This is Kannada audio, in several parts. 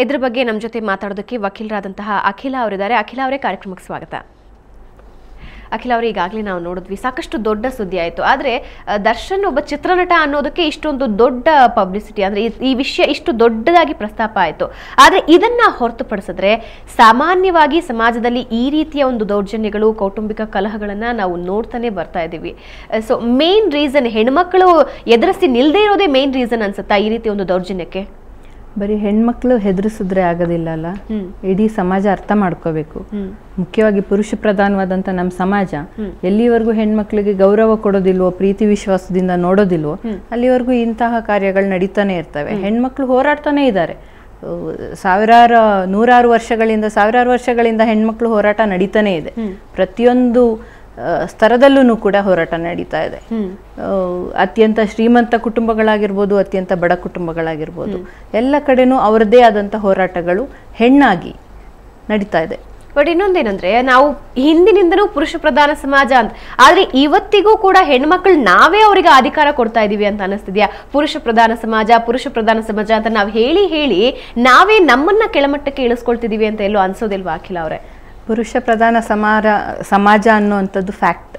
ಇದರ ಬಗ್ಗೆ ನಮ್ಮ ಜೊತೆ ಮಾತಾಡೋದಕ್ಕೆ ವಕೀಲರಾದಂತಹ ಅಖಿಲ ಅವರಿದ್ದಾರೆ. ಅಖಿಲ ಅವರೇ, ಕಾರ್ಯಕ್ರಮಕ್ಕೆ ಸ್ವಾಗತ. ಅಖಿಲ ಅವರು, ಈಗಾಗಲೇ ನಾವು ನೋಡಿದ್ವಿ, ಸಾಕಷ್ಟು ದೊಡ್ಡ ಸುದ್ದಿ ಆಯಿತು. ಆದರೆ ದರ್ಶನ್ ಒಬ್ಬ ಚಿತ್ರನಟ ಅನ್ನೋದಕ್ಕೆ ಇಷ್ಟೊಂದು ದೊಡ್ಡ ಪಬ್ಲಿಸಿಟಿ, ಅಂದರೆ ಈ ವಿಷಯ ಇಷ್ಟು ದೊಡ್ಡದಾಗಿ ಪ್ರಸ್ತಾಪ ಆಯಿತು. ಆದರೆ ಇದನ್ನು ಹೊರತುಪಡಿಸಿದ್ರೆ ಸಾಮಾನ್ಯವಾಗಿ ಸಮಾಜದಲ್ಲಿ ಈ ರೀತಿಯ ಒಂದು ದೌರ್ಜನ್ಯಗಳು, ಕೌಟುಂಬಿಕ ಕಲಹಗಳನ್ನು ನಾವು ನೋಡ್ತಾನೆ ಬರ್ತಾ ಇದ್ದೀವಿ. ಸೊ ಮೇನ್ ರೀಸನ್, ಹೆಣ್ಮಕ್ಳು ಎದುರಿಸಿ ನಿಲ್ಲದೇ ಇರೋದೇ ಮೇನ್ ರೀಸನ್ ಅನ್ಸುತ್ತಾ ಈ ರೀತಿ ಒಂದು ದೌರ್ಜನ್ಯಕ್ಕೆ? ಬರೀ ಹೆಣ್ಮಕ್ಳು ಹೆದರಿಸಿದ್ರೆ ಆಗೋದಿಲ್ಲ ಅಲ್ಲ, ಇಡೀ ಸಮಾಜ ಅರ್ಥ ಮಾಡ್ಕೋಬೇಕು. ಮುಖ್ಯವಾಗಿ ಪುರುಷ ಪ್ರಧಾನವಾದಂಥ ನಮ್ಮ ಸಮಾಜ ಎಲ್ಲಿವರೆಗೂ ಹೆಣ್ಮಕ್ಳಿಗೆ ಗೌರವ ಕೊಡೋದಿಲ್ವೋ, ಪ್ರೀತಿ ವಿಶ್ವಾಸದಿಂದ ನೋಡೋದಿಲ್ವೋ, ಅಲ್ಲಿವರೆಗೂ ಇಂತಹ ಕಾರ್ಯಗಳು ನಡೀತಾನೆ ಇರ್ತವೆ. ಹೆಣ್ಮಕ್ಳು ಹೋರಾಡ್ತಾನೆ ಇದ್ದಾರೆ. ನೂರಾರು ವರ್ಷಗಳಿಂದ ಹೆಣ್ಮಕ್ಳು ಹೋರಾಟ ನಡೀತಾನೆ ಇದೆ. ಪ್ರತಿಯೊಂದು ಸ್ತರದಲ್ಲೂ ಕೂಡ ಹೋರಾಟ ನಡೀತಾ ಇದೆ. ಅತ್ಯಂತ ಶ್ರೀಮಂತ ಕುಟುಂಬಗಳಾಗಿರ್ಬೋದು, ಅತ್ಯಂತ ಬಡ ಕುಟುಂಬಗಳಾಗಿರ್ಬೋದು, ಎಲ್ಲ ಕಡೆನೂ ಅವರದೇ ಆದಂಥ ಹೋರಾಟಗಳು ಹೆಣ್ಣಾಗಿ ನಡೀತಾ ಇದೆ. ಬಟ್ ಇನ್ನೊಂದೇನಂದ್ರೆ, ನಾವು ಹಿಂದಿನಿಂದನೂ ಪುರುಷ ಪ್ರಧಾನ ಸಮಾಜ ಅಂತ, ಆದ್ರೆ ಇವತ್ತಿಗೂ ಕೂಡ ಹೆಣ್ಮಕ್ಳು ನಾವೇ ಅವರಿಗೆ ಅಧಿಕಾರ ಕೊಡ್ತಾ ಇದೀವಿ ಅಂತ ಅನಿಸ್ತಿದ್ಯಾ? ಪುರುಷ ಪ್ರಧಾನ ಸಮಾಜ ಅಂತ ನಾವು ಹೇಳಿ ನಾವೇ ನಮ್ಮನ್ನ ಕೆಳಮಟ್ಟಕ್ಕೆ ಇಳಿಸ್ಕೊಳ್ತಿದೀವಿ ಅಂತ ಎಲ್ಲೋ ಅನ್ಸೋದಿಲ್ವಾ ಅಖಿಲ ಅವರೇ? ಪುರುಷ ಪ್ರಧಾನ ಸಮಾಜ ಅನ್ನುವಂಥದ್ದು ಫ್ಯಾಕ್ಟ್.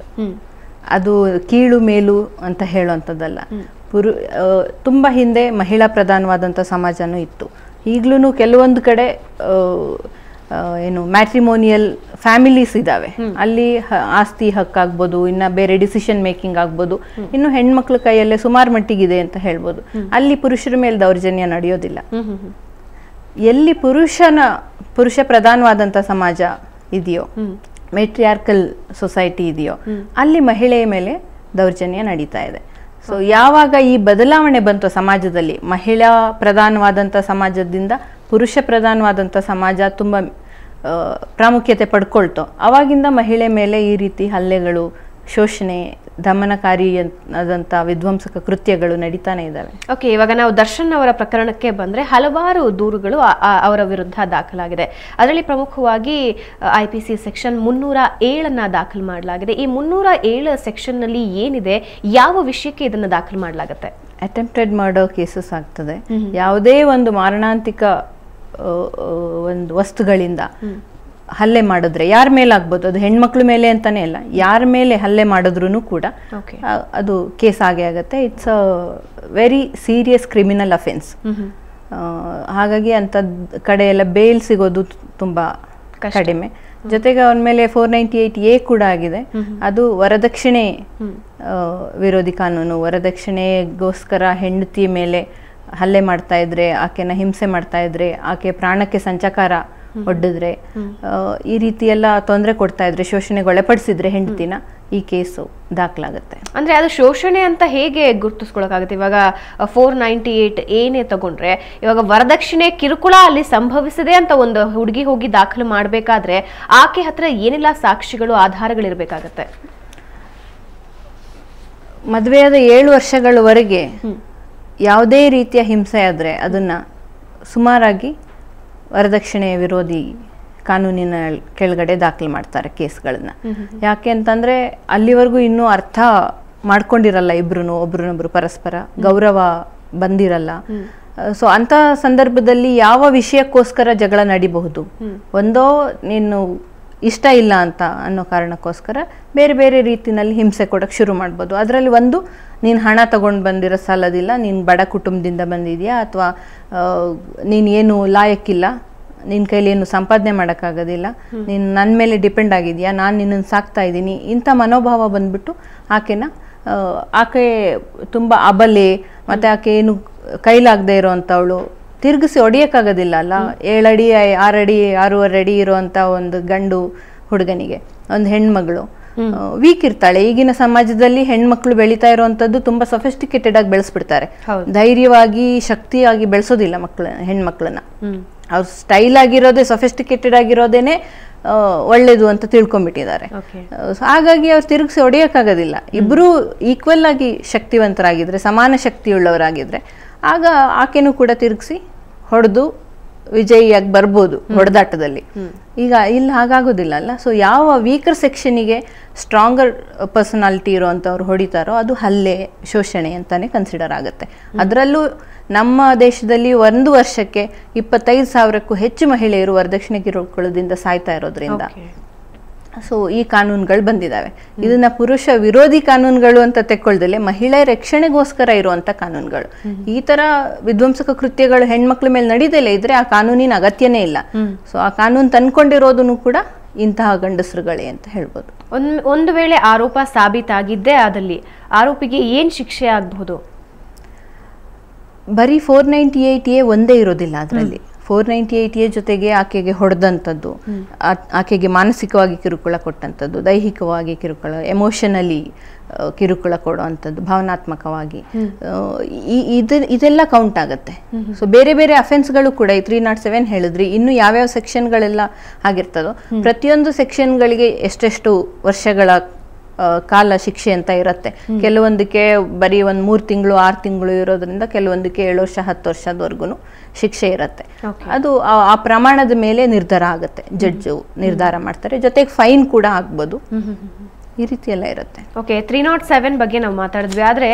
ಅದು ಕೀಳು ಮೇಲು ಅಂತ ಹೇಳುವಂಥದ್ದಲ್ಲ. ತುಂಬ ಹಿಂದೆ ಮಹಿಳಾ ಪ್ರಧಾನವಾದಂಥ ಸಮಾಜನೂ ಇತ್ತು. ಈಗಲೂ ಕೆಲವೊಂದು ಕಡೆ ಮ್ಯಾಟ್ರಿಮೋನಿಯಲ್ ಫ್ಯಾಮಿಲೀಸ್ ಇದ್ದಾವೆ. ಅಲ್ಲಿ ಆಸ್ತಿ ಹಕ್ಕಾಗ್ಬೋದು, ಇನ್ನು ಬೇರೆ ಡಿಸಿಷನ್ ಮೇಕಿಂಗ್ ಆಗ್ಬೋದು, ಇನ್ನು ಹೆಣ್ಮಕ್ಳ ಕೈಯಲ್ಲೇ ಸುಮಾರು ಮಟ್ಟಿಗಿದೆ ಅಂತ ಹೇಳ್ಬೋದು. ಅಲ್ಲಿ ಪುರುಷರ ಮೇಲೆ ದೌರ್ಜನ್ಯ ನಡೆಯೋದಿಲ್ಲ. ಎಲ್ಲಿ ಪುರುಷ ಪ್ರಧಾನವಾದಂಥ ಸಮಾಜ ಇದೆಯೋ, ಮೆಟ್ರಿಯಾರ್ಕಲ್ ಸೊಸೈಟಿ ಇದೆಯೋ, ಅಲ್ಲಿ ಮಹಿಳೆಯ ಮೇಲೆ ದೌರ್ಜನ್ಯ ನಡೀತಾ ಇದೆ. ಸೊ ಯಾವಾಗ ಈ ಬದಲಾವಣೆ ಬಂತು ಸಮಾಜದಲ್ಲಿ, ಮಹಿಳಾ ಪ್ರಧಾನವಾದಂಥ ಸಮಾಜದಿಂದ ಪುರುಷ ಪ್ರಧಾನವಾದಂಥ ಸಮಾಜ ತುಂಬ ಪ್ರಾಮುಖ್ಯತೆ ಪಡ್ಕೊಳ್ತೋ, ಅವಾಗಿಂದ ಮಹಿಳೆ ಮೇಲೆ ಈ ರೀತಿ ಹಲ್ಲೆಗಳು, ಶೋಷಣೆ, ದಮನಕಾರಿ ಆದಂಥ ವಿಧ್ವಂಸಕ ಕೃತ್ಯಗಳು ನಡೀತಾನೆ ಇದ್ದಾವೆ. ಓಕೆ, ಇವಾಗ ನಾವು ದರ್ಶನ್ ಅವರ ಪ್ರಕರಣಕ್ಕೆ ಬಂದರೆ ಹಲವಾರು ದೂರುಗಳು ಅವರ ವಿರುದ್ಧ ದಾಖಲಾಗಿದೆ. ಅದರಲ್ಲಿ ಪ್ರಮುಖವಾಗಿ IPC ಸೆಕ್ಷನ್ 307 ದಾಖಲು ಮಾಡಲಾಗಿದೆ. ಈ 307 ಸೆಕ್ಷನ್ನಲ್ಲಿ ಏನಿದೆ, ಯಾವ ವಿಷಯಕ್ಕೆ ಇದನ್ನು ದಾಖಲು ಮಾಡಲಾಗುತ್ತೆ? ಅಟೆಂಪ್ಟೆಡ್ ಮರ್ಡರ್ ಕೇಸಸ್ ಆಗ್ತದೆ. ಯಾವುದೇ ಒಂದು ಮಾರಣಾಂತಿಕ ಒಂದು ವಸ್ತುಗಳಿಂದ ಹಲ್ಲೆ ಮಾಡಿದ್ರೆ, ಯಾರ ಮೇಲೆ ಆಗ್ಬೋದು, ಅದು ಹೆಣ್ಮಕ್ಳ ಮೇಲೆ ಅಂತಾನೆ ಇಲ್ಲ, ಯಾರ ಮೇಲೆ ಹಲ್ಲೆ ಮಾಡಿದ್ರು ಕೂಡ ಅದು ಕೇಸ್ ಆಗೇ ಆಗುತ್ತೆ. It's a very serious criminal offence. ಹಾಗಾಗಿ ಅಂಥದ್ದು ಕಡೆ ಎಲ್ಲ ಬೇಲ್ ಸಿಗೋದು ತುಂಬಾ ಕಡಿಮೆ. ಜೊತೆಗೆ ಅವನ ಮೇಲೆ 498A ಕೂಡ ಆಗಿದೆ. ಅದು ವರದಕ್ಷಿಣೆ ವಿರೋಧಿ ಕಾನೂನು. ವರದಕ್ಷಿಣೆಗೋಸ್ಕರ ಹೆಂಡತಿಯ ಮೇಲೆ ಹಲ್ಲೆ ಮಾಡ್ತಾ ಇದ್ರೆ, ಆಕೆನ ಹಿಂಸೆ ಮಾಡ್ತಾ ಇದ್ರೆ, ಆಕೆ ಪ್ರಾಣಕ್ಕೆ ಸಂಚಕಾರ ಒಡ್ಡಿದ್ರೆ, ಈ ರೀತಿ ಎಲ್ಲ ತೊಂದರೆ ಕೊಡ್ತಾ ಇದ್ರೆ, ಶೋಷಣೆಗೊಳಪಡಿಸಿದ್ರೆ ಹೆಂಡತಿನ, ಈ ಕೇಸು ದಾಖಲಾಗುತ್ತೆ. ಅಂದ್ರೆ ಅದು ಶೋಷಣೆ ಅಂತ ಹೇಗೆ ಗುರುತಿಸ್ಕೊಳಕಾಗುತ್ತೆ? ಇವಾಗ 498A ತಗೊಂಡ್ರೆ, ಇವಾಗ ವರದಕ್ಷಿಣೆ ಕಿರುಕುಳ ಅಲ್ಲಿ ಸಂಭವಿಸಿದೆ ಅಂತ ಒಂದು ಹುಡುಗಿ ಹೋಗಿ ದಾಖಲು ಮಾಡಬೇಕಾದ್ರೆ ಆಕೆ ಹತ್ರ ಏನೆಲ್ಲ ಸಾಕ್ಷಿಗಳು, ಆಧಾರಗಳಿರ್ಬೇಕಾಗತ್ತೆ? ಮದುವೆಯಾದ 7 ವರ್ಷಗಳವರೆಗೆ ಯಾವುದೇ ರೀತಿಯ ಹಿಂಸೆ ಆದ್ರೆ ಅದನ್ನ ಸುಮಾರಾಗಿ ವರದಕ್ಷಿಣೆ ವಿರೋಧಿ ಕಾನೂನಿನ ಕೆಳಗಡೆ ದಾಖಲು ಮಾಡ್ತಾರೆ ಕೇಸ್ಗಳನ್ನ. ಯಾಕೆ ಅಂತಂದ್ರೆ ಅಲ್ಲಿವರೆಗೂ ಇನ್ನೂ ಅರ್ಥ ಮಾಡ್ಕೊಂಡಿರಲ್ಲ ಒಬ್ರನ್ನೊಬ್ರು ಪರಸ್ಪರ ಗೌರವ ಬಂದಿರಲ್ಲ. ಸೊ ಅಂತ ಸಂದರ್ಭದಲ್ಲಿ ಯಾವ ವಿಷಯಕ್ಕೋಸ್ಕರ ಜಗಳ ನಡಿಬಹುದು, ಒಂದೋ ನೀನು ಇಷ್ಟ ಇಲ್ಲ ಅಂತ ಅನ್ನೋ ಕಾರಣಕ್ಕೋಸ್ಕರ ಬೇರೆ ಬೇರೆ ರೀತಿನಲ್ಲಿ ಹಿಂಸೆ ಕೊಡಕ್ಕೆ ಶುರು ಮಾಡ್ಬೋದು. ಅದರಲ್ಲಿ ಒಂದು, ನೀನು ಹಣ ತಗೊಂಡು ಬಂದಿರೋ ಸಾಲದಿಲ್ಲ, ನೀನು ಬಡ ಕುಟುಂಬದಿಂದ ಬಂದಿದ್ಯಾ, ಅಥವಾ ನೀನೇನು ಲಾಯಕ್ಕಿಲ್ಲ, ನಿನ್ನ ಕೈಲಿ ಏನು ಸಂಪಾದನೆ ಮಾಡೋಕ್ಕಾಗೋದಿಲ್ಲ, ನೀನು ನನ್ನ ಮೇಲೆ ಡಿಪೆಂಡ್ ಆಗಿದೆಯಾ, ನಾನು ನಿನ್ನನ್ನು ಸಾಕ್ತಾ ಇದ್ದೀನಿ, ಇಂಥ ಮನೋಭಾವ ಬಂದ್ಬಿಟ್ಟು ಆಕೆ ತುಂಬ ಅಬಲೆ, ಮತ್ತು ಆಕೆ ಏನು ಕೈಲಾಗದೆ ಇರೋವಂಥವಳು, ತಿರುಗಿಸಿ ಹೊಡಿಯೋಕ್ಕಾಗೋದಿಲ್ಲ ಅಲ್ಲ. 7 ಅಡಿ 6 ಅಡಿ 6.5 ಅಡಿ ಇರೋವಂಥ ಒಂದು ಗಂಡು ಹುಡುಗನಿಗೆ ಒಂದು ಹೆಣ್ಮಗಳು ವೀಕ್ ಇರ್ತಾಳೆ. ಈಗಿನ ಸಮಾಜದಲ್ಲಿ ಹೆಣ್ಮಕ್ಳು ಬೆಳೀತಾ ಇರುವಂತದ್ದು ತುಂಬಾ ಸೊಫಿಸ್ಟಿಕೇಟೆಡ್ ಆಗಿ ಬೆಳೆಸ್ಬಿಡ್ತಾರೆ. ಧೈರ್ಯವಾಗಿ ಶಕ್ತಿಯಾಗಿ ಬೆಳೆಸೋದಿಲ್ಲ ಹೆಣ್ಮಕ್ಳನ್ನ. ಅವ್ರು ಸ್ಟೈಲ್ ಆಗಿರೋದೇ, ಸೊಫಿಸ್ಟಿಕೇಟೆಡ್ ಆಗಿರೋದೇನೆ ಒಳ್ಳೇದು ಅಂತ ತಿಳ್ಕೊಂಡ್ಬಿಟ್ಟಿದ್ದಾರೆ. ಹಾಗಾಗಿ ಅವ್ರು ತಿರುಗಿಸಿ ಹೊಡೆಯೋಕ್ಕಾಗೋದಿಲ್ಲ. ಇಬ್ರು ಈಕ್ವಲ್ ಆಗಿ ಶಕ್ತಿವಂತರಾಗಿದ್ರೆ, ಸಮಾನ ಶಕ್ತಿಯುಳ್ಳವರಾಗಿದ್ರೆ, ಆಗ ಆಕೆನೂ ಕೂಡ ತಿರುಗಿಸಿ ಹೊಡೆದು ವಿಜಯಿಯಾಗಿ ಬರ್ಬೋದು ಹೊಡೆದಾಟದಲ್ಲಿ. ಈಗ ಇಲ್ಲಿ ಹಾಗಾಗೋದಿಲ್ಲ ಅಲ್ಲ. ಸೊ ಯಾವ ವೀಕರ್ ಸೆಕ್ಷನಿಗೆ ಸ್ಟ್ರಾಂಗರ್ ಪರ್ಸನಾಲಿಟಿ ಇರೋವಂಥವ್ರು ಹೊಡಿತಾರೋ ಅದು ಹಲ್ಲೆ, ಶೋಷಣೆ ಅಂತಾನೆ ಕನ್ಸಿಡರ್ ಆಗುತ್ತೆ. ಅದರಲ್ಲೂ ನಮ್ಮ ದೇಶದಲ್ಲಿ 1 ವರ್ಷಕ್ಕೆ 25,000ಕ್ಕೂ ಹೆಚ್ಚು ಮಹಿಳೆಯರು ವರದಕ್ಷಿಣೆ ಕಿರುಕುಳದಿಂದ ಸಾಯ್ತಾ ಇರೋದ್ರಿಂದ ಸೊ ಈ ಕಾನೂನುಗಳು ಬಂದಿದ್ದಾವೆ. ಇದನ್ನ ಪುರುಷ ವಿರೋಧಿ ಕಾನೂನುಗಳು ಅಂತ ತೆಕ್ಕೊಳ್ದಲೆ ಮಹಿಳೆಯ ರಕ್ಷಣೆಗೋಸ್ಕರ ಇರುವಂತ ಕಾನೂನುಗಳು. ಈ ತರ ವಿಧ್ವಂಸಕ ಕೃತ್ಯಗಳು ಹೆಣ್ಮಕ್ಳ ಮೇಲೆ ನಡೀದಲೇ ಇದ್ರೆ ಆ ಕಾನೂನಿನ ಅಗತ್ಯನೇ ಇಲ್ಲ. ಸೊ ಆ ಕಾನೂನು ತಂದ್ಕೊಂಡಿರೋದನ್ನು ಕೂಡ ಇಂತಹ ಗಂಡಸರುಗಳೇ ಅಂತ ಹೇಳ್ಬೋದು. ಒಂದು ವೇಳೆ ಆರೋಪ ಸಾಬೀತಾಗಿದ್ದೇ ಆದಲ್ಲಿ ಆರೋಪಿಗೆ ಏನ್ ಶಿಕ್ಷೆ ಆಗಬಹುದು? ಬರೀ 498A ಒಂದೇ ಇರೋದಿಲ್ಲ ಅದರಲ್ಲಿ. 498A ಜೊತೆಗೆ ಆಕೆಗೆ ಹೊಡೆದಂಥದ್ದು, ಆಕೆಗೆ ಮಾನಸಿಕವಾಗಿ ಕಿರುಕುಳ ಕೊಟ್ಟಂಥದ್ದು, ದೈಹಿಕವಾಗಿ ಕಿರುಕುಳ, ಎಮೋಷನಲಿ ಕಿರುಕುಳ ಕೊಡುವಂಥದ್ದು, ಭಾವನಾತ್ಮಕವಾಗಿ, ಇದೆಲ್ಲ ಕೌಂಟ್ ಆಗುತ್ತೆ. ಸೊ ಬೇರೆ ಬೇರೆ ಅಫೆನ್ಸ್ಗಳು ಕೂಡ ಈ 307 ಹೇಳಿದ್ರಿ. ಇನ್ನು ಯಾವ್ಯಾವ ಸೆಕ್ಷನ್ಗಳೆಲ್ಲ ಆಗಿರ್ತದೋ ಪ್ರತಿಯೊಂದು ಸೆಕ್ಷನ್ಗಳಿಗೆ ಎಷ್ಟೆಷ್ಟು ವರ್ಷಗಳ ಕಾಲ ಶಿಕ್ಷೆ ಅಂತ ಇರುತ್ತೆ. ಕೆಲವೊಂದಕ್ಕೆ ಬರೀ 3 ತಿಂಗಳು 6 ತಿಂಗಳು ಇರೋದ್ರಿಂದ ಕೆಲವೊಂದಕ್ಕೆ 7 ವರ್ಷ 10 ವರ್ಷದವರೆಗೂ ಶಿಕ್ಷೆ ಇರುತ್ತೆ. ಅದು ಆ ಪ್ರಮಾಣದ ಮೇಲೆ ನಿರ್ಧಾರ ಆಗುತ್ತೆ, ಜಡ್ಜು ನಿರ್ಧಾರ ಮಾಡ್ತಾರೆ. ಜೊತೆಗೆ ಫೈನ್ ಕೂಡ ಆಗ್ಬೋದು. ಈ ರೀತಿ ಎಲ್ಲ ಇರುತ್ತೆ. ಓಕೆ, 307 ಬಗ್ಗೆ ನಾವು ಮಾತಾಡಿದ್ವಿ. ಆದ್ರೆ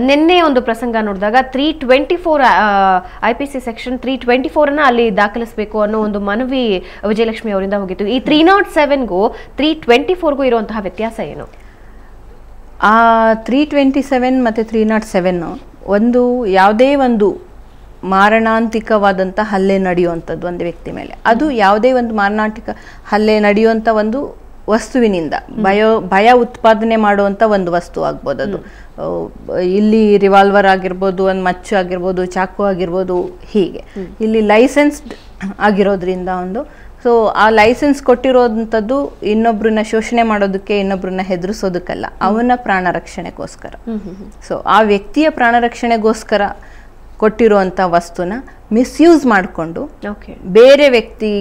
ನಿನ್ನೆ ಒಂದು ಪ್ರಸಂಗ ನೋಡಿದಾಗ 324 IPC ಸೆಕ್ಷನ್ 324 ಅಲ್ಲಿ ದಾಖಲಿಸಬೇಕು ಅನ್ನೋ ಒಂದು ಮನವಿ ವಿಜಯಲಕ್ಷ್ಮಿ ಅವರಿಂದ ಹೋಗಿತ್ತು. ಈ 307ಗೂ 324ಗೂ ಇರುವಂತಹ ವ್ಯತ್ಯಾಸ ಏನು? ಆ 327 ಮತ್ತು 307 ಒಂದು ಯಾವುದೇ ಒಂದು ಮಾರಣಾಂತಿಕವಾದಂಥ ಹಲ್ಲೆ ನಡೆಯುವಂಥದ್ದು ಒಂದು ವ್ಯಕ್ತಿ ಮೇಲೆ, ಅದು ಯಾವುದೇ ಒಂದು ಮಾರಣಾಂತಿಕ ಹಲ್ಲೆ ನಡೆಯುವಂಥ ಒಂದು ವಸ್ತುವಿನಿಂದ ಭಯ ಉತ್ಪಾದನೆ ಮಾಡುವಂಥ ಒಂದು ವಸ್ತು ಆಗ್ಬೋದು. ಅದು ಇಲ್ಲಿ ರಿವಾಲ್ವರ್ ಆಗಿರ್ಬೋದು, ಒಂದು ಮಚ್ಚು ಆಗಿರ್ಬೋದು, ಚಾಕು ಆಗಿರ್ಬೋದು. ಹೀಗೆ ಇಲ್ಲಿ ಲೈಸೆನ್ಸ್ಡ್ ಆಗಿರೋದ್ರಿಂದ ಸೊ ಆ ಲೈಸೆನ್ಸ್ ಕೊಟ್ಟಿರೋದಂಥದ್ದು ಇನ್ನೊಬ್ರನ್ನ ಶೋಷಣೆ ಮಾಡೋದಕ್ಕೆ, ಇನ್ನೊಬ್ರನ್ನ ಹೆದರಿಸೋದಕ್ಕಲ್ಲ, ಅವನ ಪ್ರಾಣ ರಕ್ಷಣೆಗೋಸ್ಕರ. ಸೊ ಆ ವ್ಯಕ್ತಿಯ ಪ್ರಾಣ ರಕ್ಷಣೆಗೋಸ್ಕರ ಕೊಟ್ಟಿರುವಂಥ ವಸ್ತುನ ಮಿಸ್ಯೂಸ್ ಮಾಡಿಕೊಂಡು ಬೇರೆ ವ್ಯಕ್ತಿ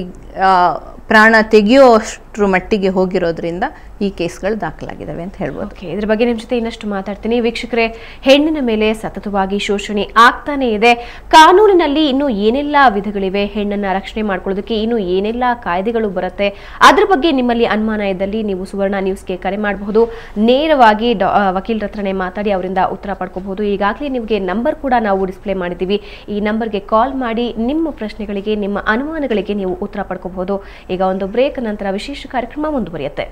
ಪ್ರಾಣ ತೆಗೆಯುವಷ್ಟರ ಮಟ್ಟಿಗೆ ಹೋಗಿರೋದ್ರಿಂದ ಈ ಕೇಸ್ಗಳು ದಾಖಲಾಗಿದ್ದಾವೆ ಅಂತ ಹೇಳ್ಬೋದು. ಇದ್ರ ಬಗ್ಗೆ ನಿಮ್ಮ ಜೊತೆ ಇನ್ನಷ್ಟು ಮಾತಾಡ್ತೀನಿ. ವೀಕ್ಷಕರೇ, ಹೆಣ್ಣಿನ ಮೇಲೆ ಸತತವಾಗಿ ಶೋಷಣೆ ಆಗ್ತಾನೆ ಇದೆ. ಕಾನೂನಿನಲ್ಲಿ ಇನ್ನೂ ಏನೆಲ್ಲ ವಿಧಗಳಿವೆ, ಹೆಣ್ಣನ್ನ ರಕ್ಷಣೆ ಮಾಡ್ಕೊಳ್ಳೋದಕ್ಕೆ ಇನ್ನೂ ಏನೆಲ್ಲ ಕಾಯ್ದೆಗಳು ಬರುತ್ತೆ, ಅದ್ರ ಬಗ್ಗೆ ನಿಮ್ಮಲ್ಲಿ ಅನುಮಾನ ಇದ್ದಲ್ಲಿ ನೀವು ಸುವರ್ಣ ನ್ಯೂಸ್ಗೆ ಕರೆ ಮಾಡಬಹುದು. ನೇರವಾಗಿ ವಕೀಲರ ಹತ್ರನೇ ಮಾತಾಡಿ ಅವರಿಂದ ಉತ್ತರ ಪಡ್ಕೋಬಹುದು. ಈಗಾಗಲೇ ನಿಮಗೆ ನಂಬರ್ ಕೂಡ ನಾವು ಡಿಸ್ಪ್ಲೇ ಮಾಡಿದ್ದೀವಿ. ಈ ನಂಬರ್ಗೆ ಕಾಲ್ ಮಾಡಿ ನಿಮ್ಮ ಪ್ರಶ್ನೆಗಳಿಗೆ, ನಿಮ್ಮ ಅನುಮಾನಗಳಿಗೆ ನೀವು ಉತ್ತರ ಪಡ್ಕೋಬಹುದು. ಈಗ ಒಂದು ಬ್ರೇಕ್ ನಂತರ ವಿಶೇಷ ಕಾರ್ಯಕ್ರಮ ಮುಂದುವರಿಯುತ್ತೆ.